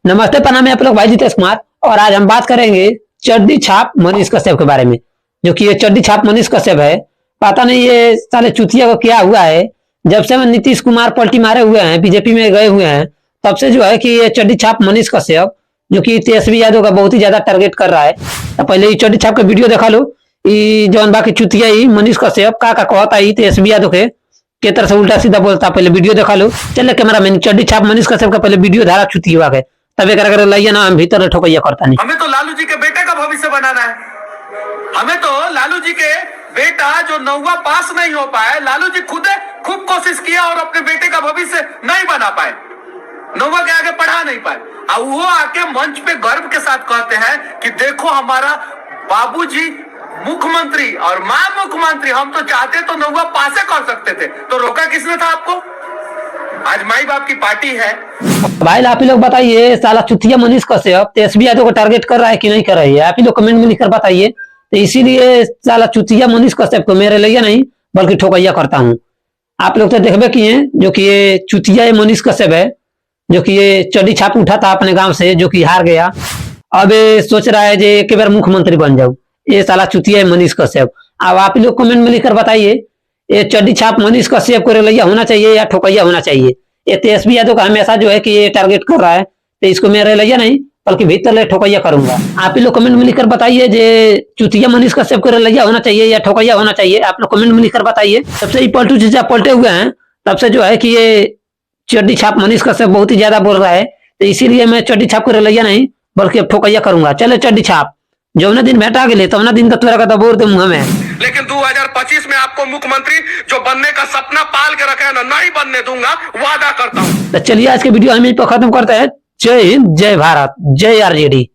नमस्ते, प्रणाम, आप लोग भाई जितेश कुमार। और आज हम बात करेंगे चड्डी छाप मनीष कश्यप के बारे में। जो कि ये चड्डी छाप मनीष कश्यप है, पता नहीं ये साले चुतिया को क्या हुआ है। जब से नीतीश कुमार पलटी मारे हुए हैं, बीजेपी में गए हुए हैं, तब से जो है कि ये चड्डी छाप मनीष कश्यप जो कि तेजस्वी यादव का बहुत ही ज्यादा टारगेट कर रहा है। तो पहले ये चड्डी छाप का वीडियो देखा लो। जौन बाकी चुतिया ही मनीष कश्यप का कहता ही तेजस्वी यादव के तरह से उल्टा सीधा बोलता। पहले वीडियो देखा लो। चल कैमरा मैन, चड्डी छाप मनीष कश्यप का पहले वीडियो धारा चुती हुआ है, तब एक लाइए ना, हम भीतर ठोकैया करता नहीं। हमें तो लालू जी के बेटे का भविष्य बनाना है। हमें तो लालू जी के बेटा जो 9वां पास नहीं हो पाए, लालू जी खूब कोशिश किया और अपने बेटे का भविष्य नहीं बना पाए, 9वां के आगे पढ़ा नहीं पाए। और वो आके मंच पे गर्व के साथ कहते हैं कि देखो हमारा बाबूजी मुख्यमंत्री और मां मुख्यमंत्री, हम तो चाहते तो 9वां पासे कर सकते थे, तो रोका किसने था आपको? आज माई बाप की पार्टी है। भाई आप ही लोग बताइए, साला चुतिया मनीष कश्यप तेजस्वी यादव को टारगेट कर रहा है कि नहीं कर रही है? आप ही लोग कमेंट में लिखकर बताइए। तो इसीलिए साला चुतिया मनीष कश्यप को मेरे लिए नहीं बल्कि ठोकैया करता हूँ। आप लोग तो देखबे किए जो कि ये चुतिया मनीष कश्यप है, जो कि ये चड्डी छाप उठा था अपने गांव से, जो कि हार गया। अब ये सोच रहा है कि एक बार मुख्यमंत्री बन जाऊं। ये साला चुतिया मनीष कश्यप। अब आप ही लोग कमेंट में लिखकर बताइए, ये चड्डी छाप मनीष कश्यप को रलैया होना चाहिए या ठोकैया होना चाहिए? ये तेजस्वी यादव का हमेशा जो है कि ये टारगेट कर रहा है, तो इसको मैं रलैया नहीं बल्कि भीतर ले ठोकैया करूंगा। आप ही लोग कमेंट में लिखकर बताइए, जे चुतिया मनीष कश्यप को रलैया होना चाहिए या ठोकैया होना चाहिए? आप लोग कमेंट में लिखकर बताइए। सबसे ही पलटू चीजा पलटे हुए हैं, तब से जो है कि ये चड्डी छाप मनीष कश्यप बहुत ही ज्यादा बोल रहा है। तो इसीलिए मैं चड्डी छाप को रलैया नहीं बल्कि ठोकैया करूंगा। चले चड्डी छाप, जो ना दिन भेटा गए तो ना दिन का तोरा का दबोर दे मुंह में। लेकिन 2025 में आपको मुख्यमंत्री जो बनने का सपना पाल के रखे हैं ना, नहीं बनने दूंगा, वादा करता हूं। तो चलिए आज के वीडियो हम यहीं पर खत्म करते हैं। जय हिंद, जय भारत, जय आरजेडी।